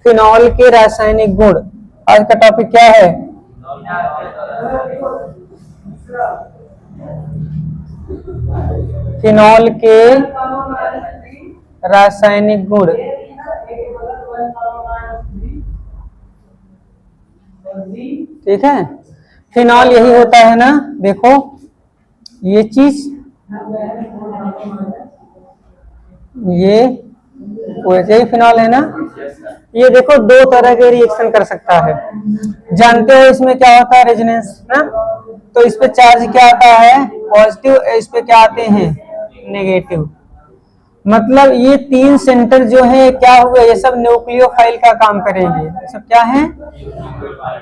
Phenol के रासायनिक गुण। आज का टॉपिक क्या है? फिनॉल के रासायनिक गुण। ठीक है, फिनॉल यही होता है ना, देखो ये चीज, ये यही फिनॉल है ना। ये देखो दो तरह के रिएक्शन कर सकता है, जानते हो इसमें क्या होता है, रेजोनेंस ना। तो इस पे चार्ज क्या आता है, पॉजिटिव, इस पे क्या आते हैं, नेगेटिव। मतलब ये तीन सेंटर जो है क्या हुए, ये सब न्यूक्लियोफाइल का काम करेंगे। ये सब क्या है,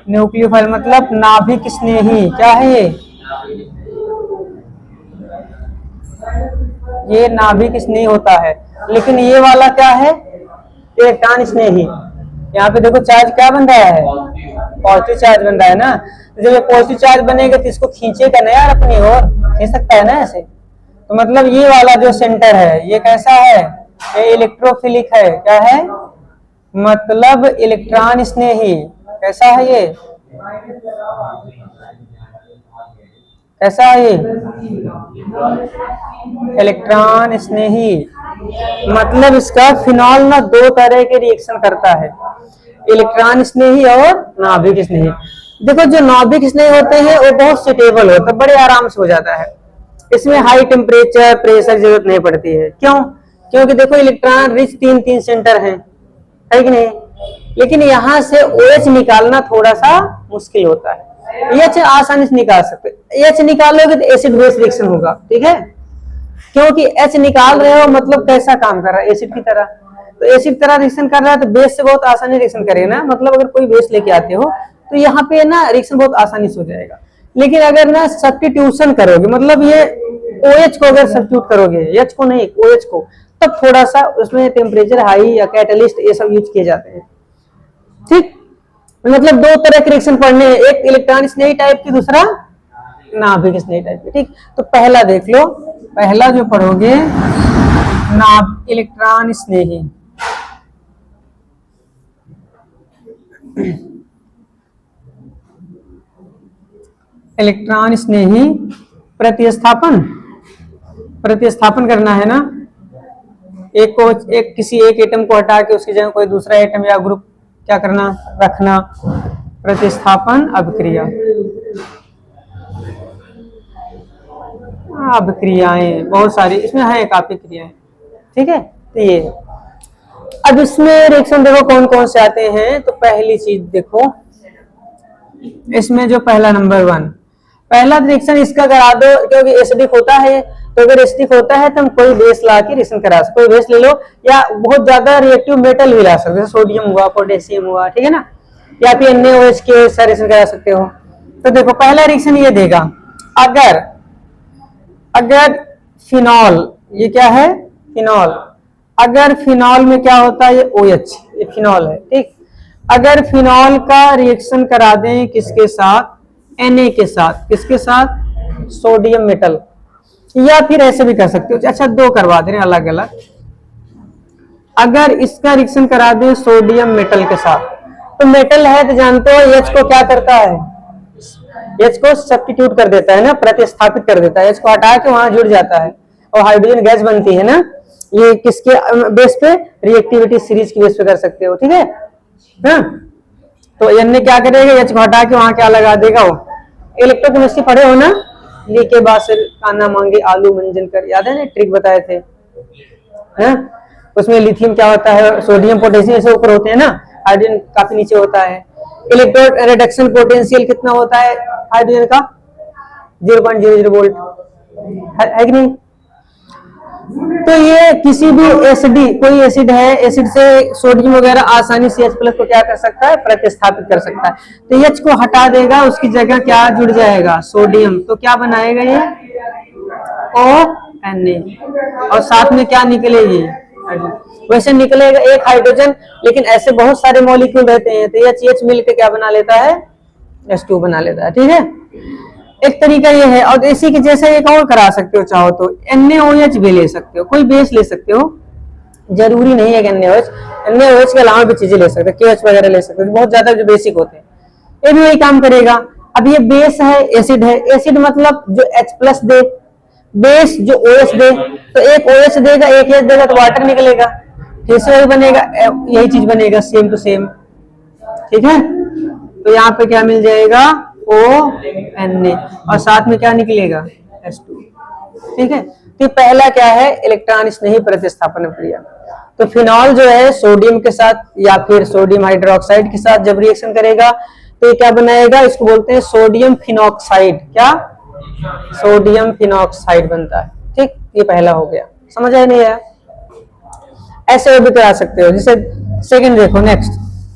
न्यूक्लियोफाइल, मतलब नाभिक स्नेही। क्या है ये नाभिक स्नेही होता है। लेकिन ये वाला क्या है, इलेक्ट्रॉन स्नेही। यहाँ पे देखो चार्ज क्या बन रहा है, पॉजिटिव चार्ज बन रहा है ना। जब ये पॉजिटिव चार्ज बनेगा तो इसको खींचेगा ना यार अपनी ओर, खींच सकता है ना ऐसे। तो मतलब ये वाला जो सेंटर है ये कैसा है, ये इलेक्ट्रोफिलिक है। क्या है, मतलब इलेक्ट्रॉन स्नेही। कैसा है ये, कैसा है ये, इलेक्ट्रॉन स्नेही। मतलब इसका फिनॉल ना दो तरह के रिएक्शन करता है, इलेक्ट्रॉन स्नेही और नाभिक स्नेही। देखो जो नाभिक स्नेही होते हैं वो बहुत सुटेबल होता है, बड़े आराम से हो जाता है। इसमें हाई टेम्परेचर प्रेशर जरूरत नहीं पड़ती है। क्यों, क्योंकि देखो इलेक्ट्रॉन रिच तीन तीन सेंटर हैं, है कि नहीं। लेकिन यहाँ से OH निकालना थोड़ा सा मुश्किल होता है, H आसानी से निकाल सकते। H निकालोगे तो एसिड बेस रिएक्शन होगा, ठीक है। क्योंकि H निकाल रहे हो मतलब कैसा काम कर रहा है, एसिड की तरह। तो एसिड तरह रिएक्शन कर रहा है तो बेस से बहुत आसानी रिएक्शन करेगा ना। मतलब अगर कोई बेस लेके आते हो तो यहाँ पे ना रिएक्शन बहुत आसानी से हो जाएगा। लेकिन अगर ना सब्स्टिट्यूशन करोगे, मतलब ये OH को अगर सब्स्टिट्यूट करोगे, H को नहीं OH को, तब थोड़ा सा उसमें टेम्परेचर हाई या कैटलिस्ट ये सब यूज किए जाते हैं। ठीक, मतलब दो तरह के रिएक्शन पढ़ने हैं, एक इलेक्ट्रॉन स्नेही टाइप की, दूसरा नाभिक स्नेही टाइप की। ठीक, तो पहला देख लो, पहला जो पढ़ोगे इलेक्ट्रॉन स्नेही। इलेक्ट्रॉन स्नेही प्रतिस्थापन, प्रतिस्थापन करना है ना। एक को एक किसी एक एटम को हटा के उसकी जगह कोई दूसरा एटम या ग्रुप क्या करना, रखना, प्रतिस्थापन अभिक्रिया। अभिक्रियाएं बहुत सारी इसमें है, काफी क्रियाएं। ठीक है, तो ये अब इसमें रिएक्शन देखो कौन कौन से आते हैं। तो पहली चीज देखो इसमें जो पहला नंबर 1 पहला रिएक्शन इसका करा दो, क्योंकि एसिडिक होता है। तो अगर एसिडिक होता है तो हम कोई बेस ला के रिएक्शन करा सकते, कोई बेस ले लो, या बहुत ज्यादा रिएक्टिव मेटल भी ला सकते, जैसे सोडियम हुआ, पोटेशियम हुआ, ठीक है ना, या फिर NaOH के रिएक्शन करा सकते हो। तो देखो पहला रिएक्शन ये देगा, अगर अगर फिनॉल, ये क्या है फिनॉल, अगर फिनॉल में क्या होता है, ये OH, ये फिनॉल है। ठीक, अगर फिनॉल का रिएक्शन करा दें किसके साथ, Na के साथ, किसके साथ, सोडियम मेटल, या फिर ऐसे भी कर सकते हो। अच्छा दो करवा दे रहे हैं अलग अलग। अगर इसका रिएक्शन करा दें सोडियम मेटल के साथ, तो मेटल है तो जानते हो H को क्या करता है, H को सब्स्टिट्यूट कर देता है ना, प्रतिस्थापित कर देता है। H को हटा के वहां जुड़ जाता है और हाइड्रोजन गैस बनती है ना। ये किसके बेस पे, रिएक्टिविटी सीरीज की बेस पे कर सकते हो, ठीक है ना। तो Na क्या करेगा, H को हटा के वहां क्या लगा देगा, वो इलेक्ट्रोकेमिस्ट्री पढ़े हो ना, ली के बाद से काना मांगे आलू मंजन कर, याद है ना, ट्रिक बताए थे ना। उसमें लिथियम क्या होता है, सोडियम पोटेशियम से ऊपर होते हैं ना, हाइड्रोजन काफी नीचे होता है। इलेक्ट्रॉन रिडक्शन पोटेंशियल कितना होता है हाइड्रोजन का, 0.00 वोल्ट, है कि नहीं। तो ये किसी भी एसिड, कोई एसिड है, एसिड से सोडियम वगैरह आसानी से H+ को क्या कर सकता है, प्रतिस्थापित कर सकता है। तो H को हटा देगा, उसकी जगह क्या जुड़ जाएगा, सोडियम। तो क्या बनाएगा ये ONa, और साथ में क्या निकलेगी, वैसे निकलेगा एक हाइड्रोजन। लेकिन ऐसे बहुत सारे मॉलिक्यूल रहते हैं, तो H मिलकर क्या बना लेता है, H2 बना लेता है। ठीक है, एक तरीका ये है। और इसी के जैसे एक और करा सकते हो, चाहो तो NaOH भी ले सकते हो, कोई बेस ले सकते हो, जरूरी नहीं है कि NaOH के अलावा भी चीजें ले सकते हैं, KOH वगैरह ले सकते हैं, बहुत ज्यादा जो बेसिक होते हैं, ये भी वही काम करेगा। अब ये बेस है, एसिड है, एसिड मतलब जो H+ दे, बेस जो OH दे, तो एक OH देगा, एक H देगा तो वाटर निकलेगा, फिर से वही बनेगा, यही चीज बनेगा सेम टू सेम, ठीक है। तो यहाँ पे क्या मिल जाएगा, ONA, और साथ में क्या निकलेगा, H2, ठीक है। तो पहला क्या है, इलेक्ट्रॉन स्नेही प्रतिस्थापन क्रिया। तो फिनॉल जो है सोडियम के साथ या फिर सोडियम हाइड्रोक्साइड के साथ जब रिएक्शन करेगा तो ये क्या बनाएगा, इसको बोलते हैं सोडियम फिनॉक्साइड। क्या, सोडियम फिनॉक्साइड बनता है, ठीक। ये पहला हो गया, समझ आया नहीं आया? ऐसे और भी करा सकते हो। जैसे सेकंड देखो, नेक्स्ट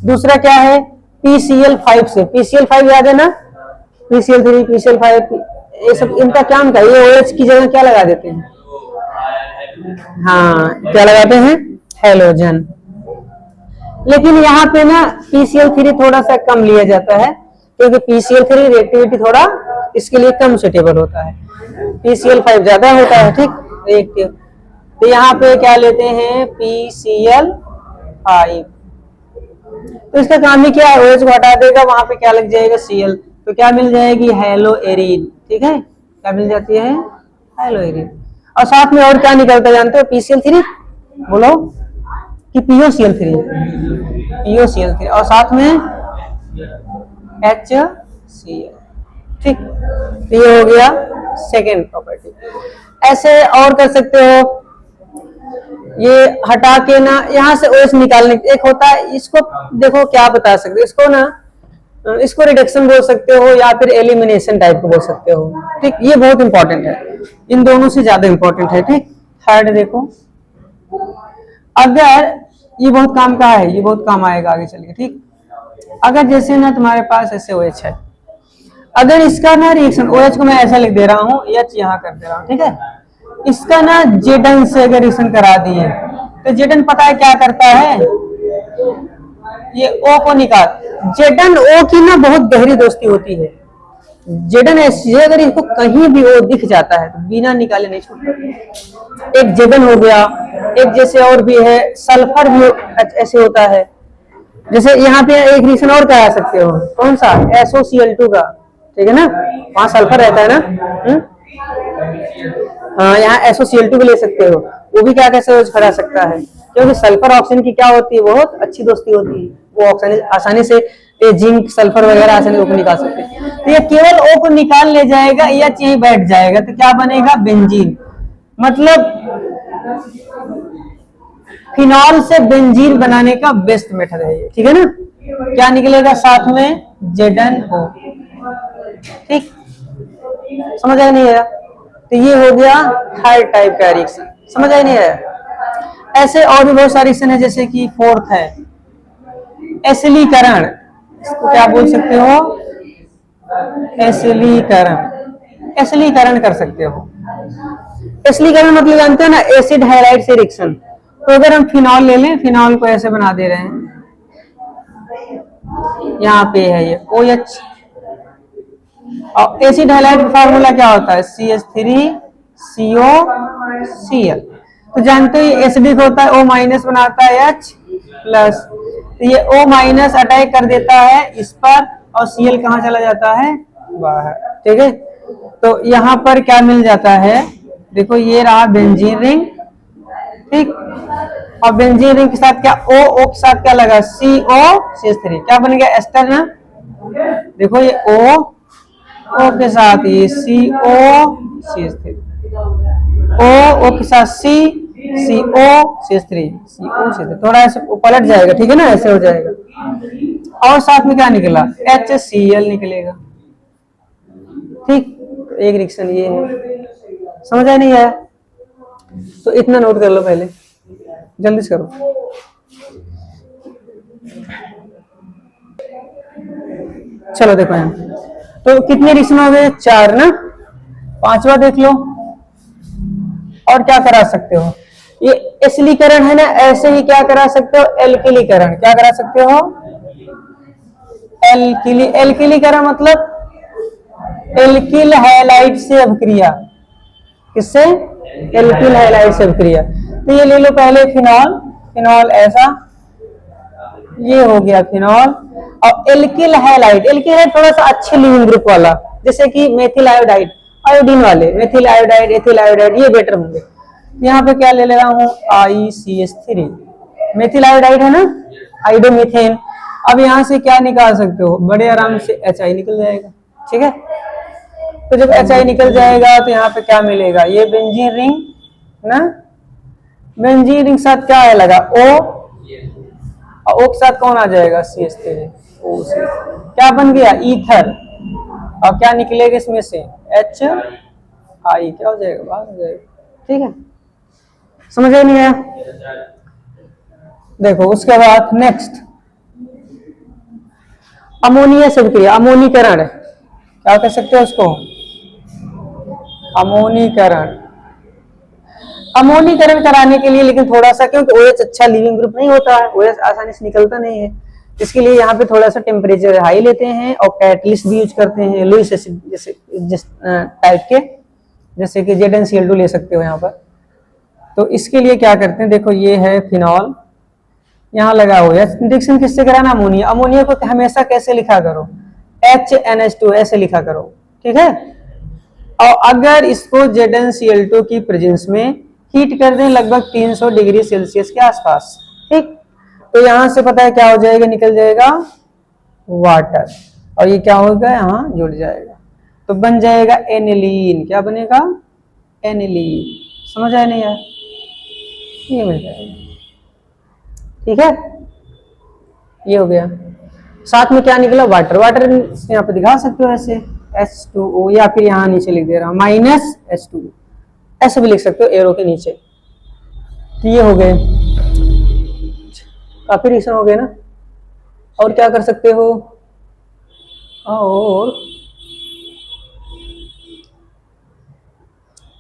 दूसरा क्या है, PCl5 से, PCl5 याद है ना, PCl3, PCl5, ये सब इनका क्या होता है, ये OH की जगह क्या लगा देते हैं, हाँ क्या लगाते हैं, हैलोजन। लेकिन यहाँ पे ना PCl3 थोड़ा सा कम लिया जाता है, क्योंकि PCl3 रिएक्टिविटी थोड़ा इसके लिए कम सुटेबल होता है, PCl5 ज्यादा होता है, ठीक रिएक्टिव। तो यहाँ पे क्या लेते हैं, PCl5। तो इसका काम ही क्या है, OH को हटा देगा, वहां पे क्या लग जाएगा, Cl, तो क्या मिल जाएगी, हेलोएरिन, ठीक है। क्या मिल जाती है, हेलोएरिन। और साथ में और क्या निकलता है जानते हो, PCl3 बोलो, कि POCl3, POCl3, और साथ में HCl, ठीक। तो ये हो गया सेकेंड प्रॉपर्टी। ऐसे और कर सकते हो, ये हटा के ना यहाँ से OH निकालने, एक होता है, इसको देखो क्या बता सकते हो, इसको ना, इसको रिडक्शन बोल सकते हो या फिर एलिमिनेशन टाइप को बोल सकते हो, ठीक। ये बहुत इंपॉर्टेंट है, इन दोनों से ज्यादा इंपॉर्टेंट है, ठीक। थर्ड देखो, अगर ये बहुत काम का है, ये बहुत काम आएगा आगे चल के, ठीक। अगर जैसे ना तुम्हारे पास ऐसे OH है, अगर इसका ना रिएक्शन, OH को मैं ऐसा लिख दे रहा हूँ, H यहाँ कर दे रहा हूँ, ठीक है। इसका ना Zn से अगर रिएक्शन करा दिए तो Zn पता है क्या करता है, ये O को निकाल, Zn O की ना बहुत गहरी दोस्ती होती है। Zn ऐसी अगर इसको कहीं भी O दिख जाता है तो बिना निकाले नहीं छोड़ता। एक Zn हो गया, एक जैसे और भी है, सल्फर भी ऐसे होता है। जैसे यहाँ पे एक रिएक्शन और करा सकते हो, कौन सा, SOCl2 का, ठीक है ना, वहां सल्फर रहता है ना, हाँ यहाँ SOCl2 भी ले सकते हो, वो भी क्या कैसे खड़ा सकता है, क्योंकि सल्फर ऑक्सीजन की क्या होती है, बहुत अच्छी दोस्ती होती है, वो ऑक्सीजन आसानी से जिंक सल्फर वगैरह आसानी से निकाल सकते हैं। तो ये केवल O को निकाल ले जाएगा या यहीं बैठ जाएगा, तो क्या बनेगा, बेंजीन। मतलब फिनॉल से बेंजीन बनाने का बेस्ट मेथड है ये, ठीक है ना। क्या निकलेगा साथ में, ZnO, ठीक। समझ आया नहीं आया? तो ये हो गया थर्ड टाइप का रिएक्शन, समझ आया नहीं आया? ऐसे और भी बहुत सारे रिएक्शन है, जैसे कि फोर्थ है एसिलीकरण, इसको क्या बोल सकते हो, एसिलीकरण, एसिलीकरण कर सकते हो। एसिलीकरण मतलब जानते हो ना, एसिड हाइलाइट से रिएक्शन। तो अगर हम फिनॉल ले लें, फिनॉल को ऐसे बना दे रहे हैं, यहाँ पे है ये OH, और एसिड हाइलाइट का फार्मूला क्या होता है, CH3COCl। तो जानते हो ये एसिडिक होता है, O- बनाता है H+, तो ये O- अटैक कर देता है इस पर, और Cl कहाँ चला जाता है, बाहर, ठीक है। तो यहाँ पर क्या मिल जाता है, देखो ये रहा बेंजीन रिंग, ठीक। और बेंजीन रिंग के साथ क्या, O के साथ क्या लगा, COCH3, क्या बन गया, एस्टर ना। देखो ये O के साथ ये COCH3, O के साथ COCH3, थोड़ा ऐसे पलट जाएगा, ठीक है ना, ऐसे हो जाएगा। और साथ में क्या निकला, HCl निकलेगा, ठीक। एक रिएक्शन ये है, समझ आया नहीं आया? तो इतना नोट कर लो पहले, जल्दी से करो। चलो देखो यहाँ, तो कितने रिएक्शन हो गए, 4 ना, 5वां देख लो। और क्या करा सकते हो, ये एसिलीकरण है ना, ऐसे ही क्या करा सकते हो, एल्किलीकरण, क्या करा सकते हो, एल्किलीकरण मतलब एल्किल हैलाइड से अभिक्रिया, किससे, एल्किल हैलाइड से अभिक्रिया। तो ये ले लो पहले फिनॉल, फिनॉल ऐसा, ये हो गया फिनॉल। और एल्किल हैलाइड, एल्किल हैलाइड थोड़ा सा अच्छे लिविंग ग्रुप वाला, जैसे कि मेथिल आयोडाइड, आयोडीन वाले, मेथिल आयोडाइड, एथिल आयोडाइड, ये बेटर होंगे। यहाँ पे क्या ले रहा हूँ, ICH3, मेथिल आयोडाइड है ना, आइडोमीथेन। अब यहाँ से क्या निकाल सकते हो, बड़े आराम से HI निकल जाएगा, ठीक है। तो जब HI निकल जाएगा तो यहाँ पे क्या मिलेगा, ये बेंजीन रिंग ना, बेंजीन रिंग साथ क्या है लगा O, और O के साथ कौन आ जाएगा, CH3, OC, क्या बन गया, ईथर। और क्या निकलेगा इसमें से, HI, क्या हो जाएगा, बाहर हो जाएगा, ठीक है। समझ नहीं आया, देखो उसके बाद नेक्स्ट अमोनिया से अभिक्रिया, अमोनीकरण, क्या कह सकते हो उसको, अमोनीकरण। अमोनीकरण कराने के लिए लेकिन थोड़ा सा, क्योंकि OH अच्छा लिविंग ग्रुप नहीं होता है, OH आसानी से निकलता नहीं है, इसके लिए यहाँ पे थोड़ा सा टेम्परेचर हाई लेते हैं और कैटलिस्ट भी यूज करते हैं, लुईस एसिड जैसे जिस टाइप के, जैसे कि ZnCl2 ले सकते हो यहाँ पर। तो इसके लिए क्या करते हैं, देखो ये है फिनॉल, यहाँ लगा हुआ है, रिएक्शन किससे कराना, अमोनिया। अमोनिया को हमेशा कैसे लिखा करो, HNH2 ऐसे लिखा करो, ठीक है। और अगर इसको ZnCl2 की प्रेजेंस में हीट कर दें लगभग 300 डिग्री सेल्सियस के आसपास, ठीक, तो यहां से पता है क्या हो जाएगा, निकल जाएगा वाटर, और ये क्या होगा, यहाँ जुड़ जाएगा, तो बन जाएगा एनिलीन। क्या बनेगा, एनिलीन। समझ आया नहीं यार, ये मिल जाएगा, ठीक है। ये हो गया, साथ में क्या निकला, वाटर। वाटर यहाँ पे दिखा सकते हो ऐसे H2O, या फिर यहाँ नीचे लिख दे रहा हूँ -H2O, ऐसे भी लिख सकते हो एरो के नीचे। तो ये हो गए, काफी रिएक्शन हो गए ना। और क्या कर सकते हो, और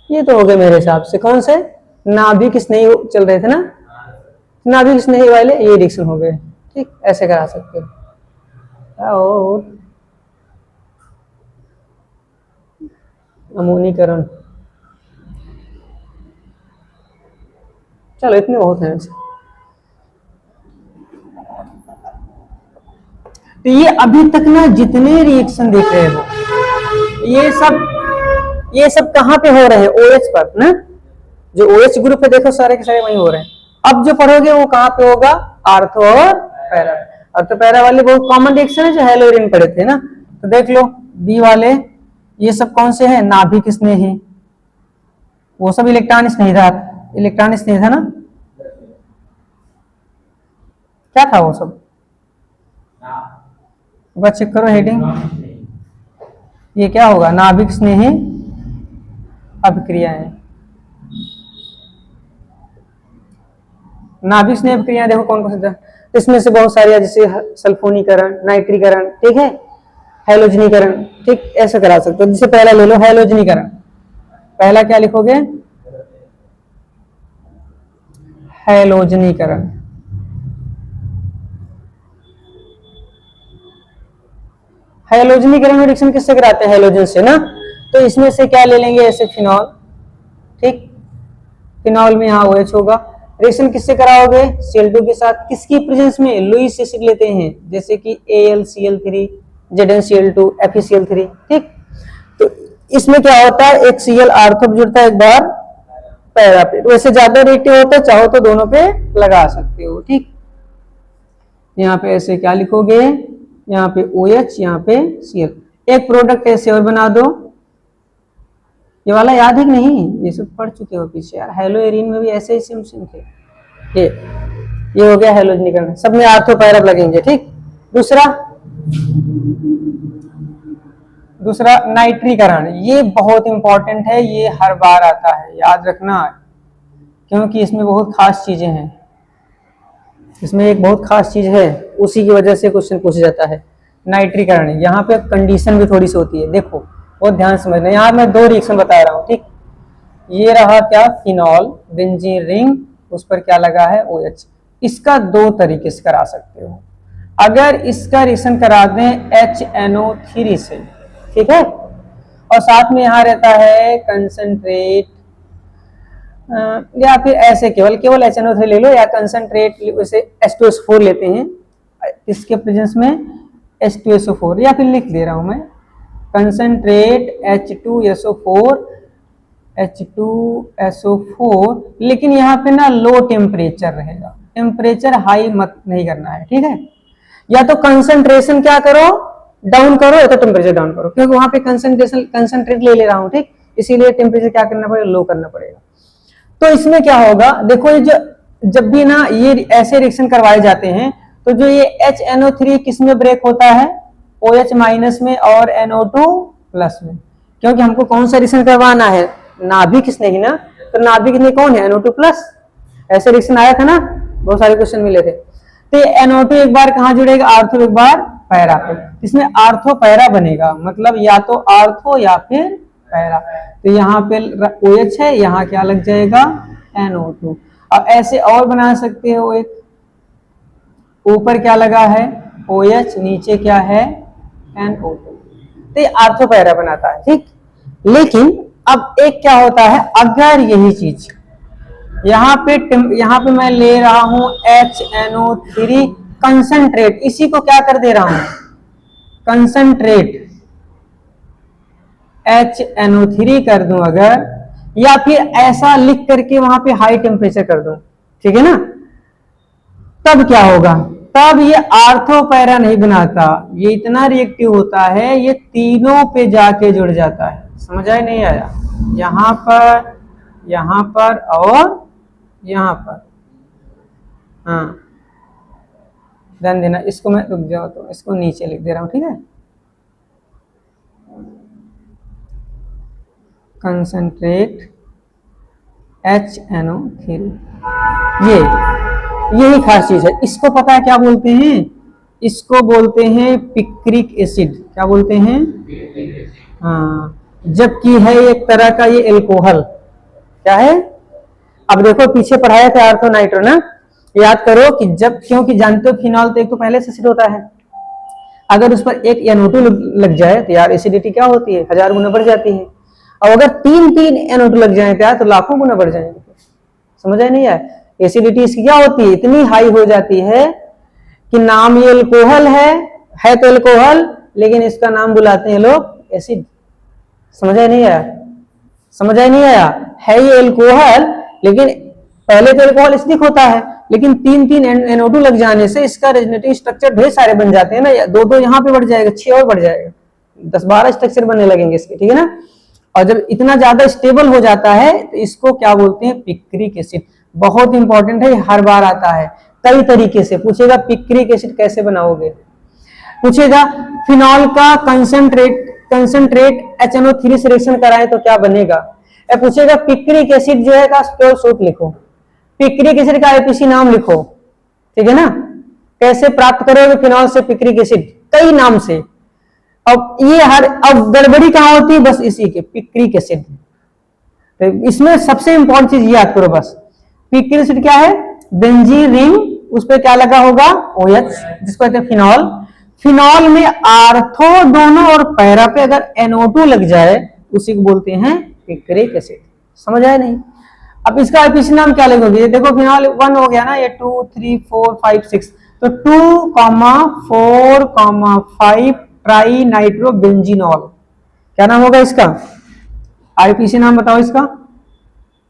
ये तो हो गए मेरे हिसाब से, कौन से, नाभिक स्नेही चल रहे थे ना, नाभिक स्नेही वाले ये रिएक्शन हो गए, ठीक, ऐसे करा सकते हो। और अमोनीकरण, चलो इतने बहुत हैं। तो ये अभी तक ना जितने रिएक्शन देख रहे हो, ये सब कहाँ पे हो रहे हैं, OH पर ना, जो OH ग्रुप है देखो सारे के सारे वहीं हो रहे हैं। अब जो पढ़ोगे वो कहाँ पे होगा, आर्थो और पैरा। आर्थो पैरा वाले बहुत कॉमन रिएक्शन है जो हेलोरिन पढ़े थे ना, तो देख लो बी वाले, ये सब कौन से हैं, नाभिक स्नेही, वो सब इलेक्ट्रॉन स्नेही था, इलेक्ट्रॉन स्नेही था ना, क्या था वो सब, एक बार चेक करो हेडिंग, ये क्या होगा, नाभिक स्नेही अभिक्रियाएं। नाभिक स्नेही अभिक्रियाएं देखो कौन कौन सा, इसमें से बहुत सारी, जैसे सल्फोनीकरण, नाइट्रीकरण, ठीक है, हैलोजनीकरण, ठीक, ऐसे करा सकते हो। जैसे पहला ले लो हैलोजनीकरण, पहला क्या लिखोगे, हैलोजनीकरण। हैलोजनीकरण में रिएक्शन किससे कराते हैं, हैलोजन से ना, तो इसमें से क्या ले लेंगे, ऐसे फिनॉल, ठीक, फिनॉल में यहाँ OH होगा। रिएक्शन किससे कराओगे, Cl2 के साथ, किसकी प्रेजेंस में, लुईस एसिड लेते हैं, जैसे कि AlCl3, ZnCl2, FeCl3, ठीक। तो इसमें क्या होता है, एक Cl आर्थो जुड़ता है, एक बार पैरा पे, वैसे ज्यादा रिएक्टिव होता है, चाहो तो दोनों पे लगा सकते हो, ठीक। यहाँ पे ऐसे क्या लिखोगे, यहाँ पे OH, यहाँ पे Cl, एक प्रोडक्ट ऐसे और बना दो, ये वाला याद है कि नहीं, ये सब पढ़ चुके हो पीछे यार, हेलोएरिन में भी ऐसे ही सेम सेम थे। ये हो गया हैलोजनीकरण, सब में आर्थो पैरा लगेंगे, ठीक। दूसरा नाइट्रीकरण, ये बहुत इंपॉर्टेंट है, ये हर बार आता है, याद रखना, क्योंकि इसमें बहुत खास चीजें हैं, इसमें एक बहुत खास चीज है, उसी की वजह से क्वेश्चन पूछा जाता है। नाइट्रीकरण, यहाँ पे कंडीशन भी थोड़ी सी होती है, देखो बहुत ध्यान समझना। यहाँ मैं 2 रिएक्शन बता रहा हूँ, ठीक, ये रहा क्या, फिनॉल, बेंजीन रिंग, उस पर क्या लगा है, OH। इसका 2 तरीके से करा सकते हो, अगर इसका रिएक्शन करा दें HNO3 से, ठीक है, और साथ में यहाँ रहता है कंसंट्रेट या फिर ऐसे केवल केवल HNO3 ले लो, या कंसंट्रेट वैसे H2SO4 लेते हैं इसके प्रेजेंस में H2SO4, या फिर लिख दे रहा हूं मैं कंसंट्रेट H2SO4, लेकिन यहाँ पे ना लो टेम्परेचर रहेगा, टेम्परेचर हाई मत नहीं करना है, ठीक है। या तो कंसंट्रेशन क्या करो, डाउन करो, या तो टेम्परेचर डाउन करो, क्योंकि वहां पे कंसंट्रेट ले रहा हूं, ठीक, इसीलिए टेम्परेचर क्या करना पड़ेगा, लो करना पड़ेगा। तो इसमें क्या होगा, देखो ये जो जब भी ना ये ऐसे रिएक्शन करवाए जाते हैं, तो जो ये HNO3 किस में ब्रेक होता है, OH माइनस में और NO2 प्लस में, क्योंकि हमको कौन सा रिएक्शन करवाना है, नाभिक नहीं ना, तो नाभिक में कौन है, NO2 प्लस। ऐसे रिएक्शन आया था ना, बहुत सारे क्वेश्चन मिले थे। तो ये NO2 एक बार कहाँ जुड़ेगा, आर्थो एक बार पैरा पे, इसमें आर्थो पैरा बनेगा, मतलब या तो आर्थो या फिर पैरा। तो यहाँ पे OH है, यहाँ क्या लग जाएगा, NO2। अब ऐसे और बना सकते हो, एक ऊपर क्या लगा है OH, नीचे क्या है NO2, तो ये आर्थो पैरा बनाता है, ठीक। लेकिन अब एक क्या होता है, अगर यही चीज यहाँ पे मैं ले रहा हूं HNO3 कंसंट्रेट, इसी को क्या कर दे रहा हूं, कंसंट्रेट HNO3 कर दूं अगर, या फिर ऐसा लिख करके वहां पे हाई टेम्परेचर कर दूं, ठीक है ना, तब क्या होगा, तब ये आर्थो पैरा नहीं बनाता, ये इतना रिएक्टिव होता है, ये तीनों पे जाके जुड़ जाता है। समझ आया नहीं आया, यहाँ पर और यहाँ पर, हाँ ध्यान देना, इसको मैं रुक जाओ तो इसको नीचे लिख दे रहा हूं, ठीक है। कंसंट्रेट HNO3, यही खास चीज है। इसको पता है क्या बोलते हैं, इसको बोलते हैं पिक्रिक एसिड, क्या बोलते हैं, हाँ, जबकि है एक तरह का ये एल्कोहल, क्या है। अब देखो पीछे पढ़ाया था आर्थो नाइट्रो ना, याद करो कि जब, क्योंकि जानते हो फिनॉल तो एक तो पहले से एसिड होता है, अगर उस पर एक NO2 लग जाए तो यार एसिडिटी क्या होती है, 1000 गुना बढ़ जाती है। और अगर तीन NO2 लग जाए तो यार तो लाखों गुना बढ़ जाएंगे। समझ आया नहीं है, एसिडिटी इसकी क्या होती है, इतनी हाई हो जाती है कि नाम ये एल्कोहल है तो एल्कोहल, लेकिन इसका नाम बुलाते हैं लोग एसिड। समझ आया नहीं आया, समझ आया नहीं आया, है ये एल्कोहल, लेकिन पहले तो एल्कोहल एसिडिक होता है, लेकिन तीन NO2 लग जाने से इसका रेजोनेटिव स्ट्रक्चर ढेर सारे बन जाते हैं ना, दो यहाँ पे बढ़ जाएगा, 6 और बढ़ जाएगा, 10-12 स्ट्रक्चर बनने लगेंगे इसके, ठीक है ना। और जब इतना ज्यादा स्टेबल हो जाता है तो इसको क्या बोलते हैं, पिक्रिक एसिड। बहुत इंपॉर्टेंट है, हर बार आता है कई तरीके से, पूछेगा पिक्रिक एसिड कैसे बनाओगे, पूछेगा फिनॉल का कंसंट्रेट HNO3 से रिएक्शन कराएं तो क्या बनेगा, पूछेगा पिक्रिक एसिड जो है का प्योर सूट लिखो, पिक्रिक एसिड का आईपीसी नाम लिखो, ठीक है ना। कैसे प्राप्त करोगे फिनॉल से पिक्रिक एसिड, कई नाम से। अब ये अब गड़बड़ी कहां होती है, बस इसी के पिक्रिक एसिड। तो इसमें सबसे इंपॉर्टेंट चीज ये याद करो बस, पिक्रिक एसिड क्या है, बेंजीन रिंग, उस पर क्या लगा होगा OH, जिसको कहते हैं फिनॉल। फिनॉल में आर्थो दोनों और पैरा पे अगर NO2 लग जाए उसी को बोलते हैं पिक्रिक एसिड। समझ आया नहीं। अब इसका आईपीसी नाम क्या लिखोगे, देखो फिनॉल 1 हो गया ना, ये 2 3 4 5 6, तो 2,4,5 ट्राई नाइट्रो बेंजीनॉल, क्या नाम होगा इसका, आईपीसी नाम बताओ इसका,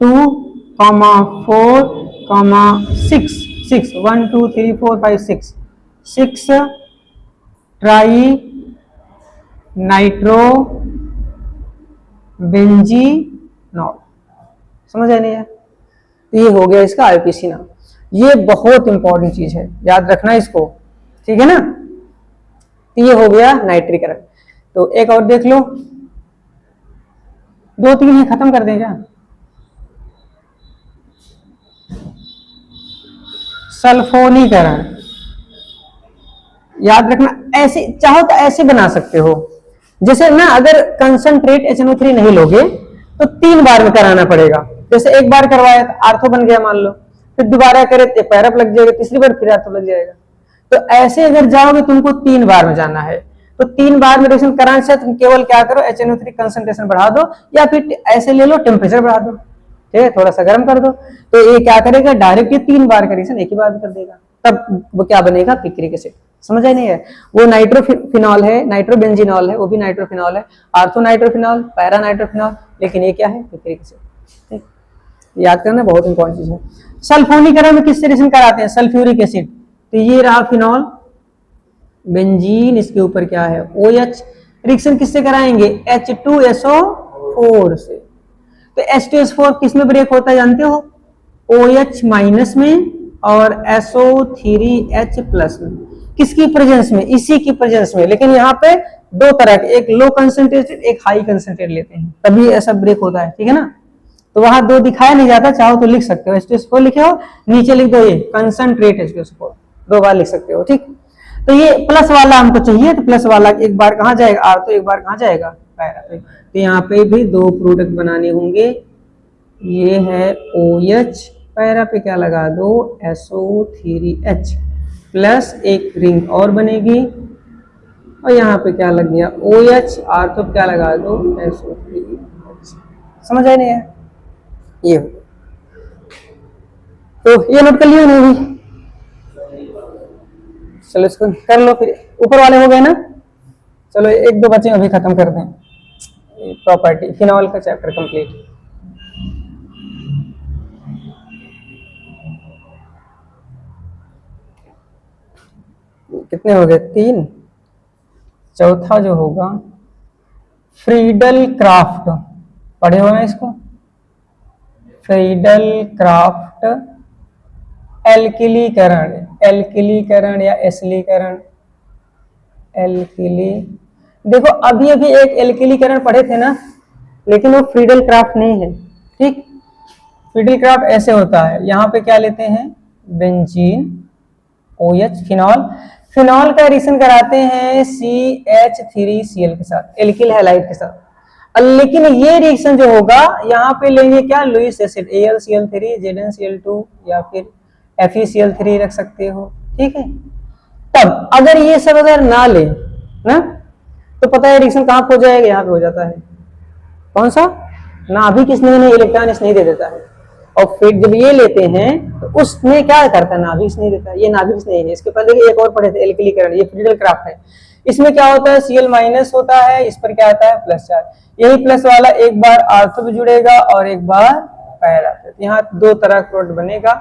2,4,6 1 2 3 4 5 6 ट्राई नाइट्रो बेंजीनॉल। समझ आया नहीं है, तो ये हो गया इसका आईपीसी नाम। ये बहुत इंपॉर्टेंट चीज है, याद रखना इसको, ठीक है ना। तो ये हो गया नाइट्रिक एसिड। तो एक और देख लो, 2-3 ही खत्म कर दें क्या, सल्फोनीकरण। याद रखना, ऐसे चाहो तो ऐसे बना सकते हो, जैसे ना अगर कंसंट्रेट HNO3 नहीं लोगे तो 3 बार में कराना पड़ेगा। जैसे एक बार करवाया तो आर्थो बन गया मान लो, फिर दोबारा करे तो पैरप लग जाएगा, तीसरी बार फिर आर्थो लग जाएगा। तो ऐसे अगर जाओगे तुमको 3 बार में जाना है, तो 3 बार में रिएक्शन कराने से तुम केवल क्या करो, HNO3 कंसंट्रेशन बढ़ा दो, या फिर ऐसे ले लो टेम्परेचर बढ़ा दो, ठीक है, थोड़ा सा गर्म कर दो तो ये क्या करेगा, डायरेक्ट ये 3 बार का रिएक्शन एक ही बार में कर देगा, तब वो क्या बनेगा, पिक्रिक एसिड। समझ आई नहीं है? वो नाइट्रोफिनॉल है, नाइट्रोबेंजीनॉल है, वो भी नाइट्रोफिनॉल है, आर्थो नाइट्रोफिनॉल, पैरा नाइट्रोफिनॉल, लेकिन ये क्या है, पिक्रिक एसिड। याद करना बहुत इंपॉर्टेंट चीज है। सल्फोनीकरण में किससे रिएक्शन कराते हैं, सल्फ्यूरिक एसिड, तो ये रहा फिनॉल बेंजीन, इसके ऊपर क्या है OH, रिएक्शन किससे कराएंगे, H2SO4 से। तो H2SO4 किस में ब्रेक होता है जानते हो, OH माइनस में और SO3H प्लस में। किसकी प्रेजेंस में, इसी की प्रेजेंस में, लेकिन यहाँ पे दो तरह के, एक लो कंसेंट्रेटेड एक हाई कंसेंट्रेटेड लेते हैं, तभी ऐसा ब्रेक होता है, ठीक है ना। तो वहां दो दिखाया नहीं जाता, चाहो तो लिख सकते हो, H2SO4 लिखे हो, नीचे लिख दो ये कंसंट्रेट H2SO4, 2 बार लिख सकते हो, ठीक। तो ये प्लस वाला हमको चाहिए, तो प्लस वाला एक बार कहाँ जाएगा R, तो एक बार कहाँ जाएगा पैरा पे। तो यहाँ पे भी 2 प्रोडक्ट बनाने होंगे, ये है OH, पैरा पे क्या लगा दो SO3H प्लस एक रिंग और बनेगी, और यहाँ पे क्या लग गया OH, R तो क्या लगा दो SO3H। समझ आए नहीं है, ये तो ये नोट कर लियो नहीं भी, चलो इसको कर लो, फिर ऊपर वाले हो गए ना। चलो 1-2 बचे अभी खत्म कर दें, प्रॉपर्टी फिनॉल का चैप्टर कंप्लीट। कितने हो गए, 3। चौथा जो होगा फ्रीडल क्राफ्ट, पढ़े हो ना इसको, फ्रीडल क्राफ्ट एल्किलीकरण, एल्किलीकरण या एसिलीकरण, एल्किली, देखो अभी अभी एक एल्किलीकरण पढ़े थे ना, लेकिन वो फ्रीडल क्राफ्ट नहीं है, ठीक। फ्रीडल क्राफ्ट ऐसे होता है, यहाँ पे क्या लेते हैं, बेंजीन OH, फिनॉल, फिनॉल का रिएक्शन कराते हैं CH3Cl के साथ, एल्किल हैलाइड के साथ। लेकिन ये रिएक्शन जो होगा यहाँ पे लेंगे क्या, लुईस एसिड AlCl3 ZnCl2 या फिर FeCl3 रख सकते हो, ठीक है। तब अगर ये सब अगर ना ले ना, तो पता है रिएक्शन कहाँ हो जाएगा, यहाँ पे हो जाता है, कौन सा, नाभिक किसने नहीं, इलेक्ट्रॉन नहीं दे देता है, और फिर जब ये लेते हैं तो उसमें क्या करता है, नाभिक नहीं देता, ये नाभिक नहीं है। इसके पहले एक और पढ़े थे एल्किलीकरण, ये फ्रीडल क्राफ्ट है, इसमें क्या होता है Cl माइनस होता है, इस पर क्या आता है प्लस चार्ज, यही प्लस वाला एक बार आर्थो पे जुड़ेगा और एक बार पैरा पे, यहाँ 2 तरह का प्रोडक्ट बनेगा,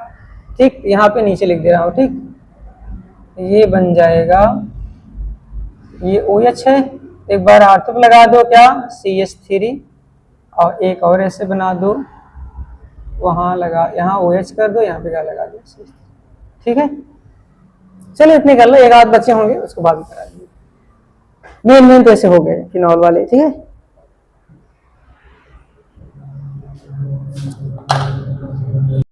ठीक। यहाँ पे नीचे लिख दे रहा हूँ, ठीक, ये बन जाएगा, ये OH है, एक बार आर्थो पे लगा दो क्या CH3, और एक और ऐसे बना दो, वहां लगा, यहाँ OH कर दो, यहाँ पे क्या लगा दो, ठीक है। चलिए इतने कर लो, एक आध बच्चे होंगे उसको बाद में करा देंगे, मेन तो ऐसे हो गए फिनॉल वाले, ठीक है।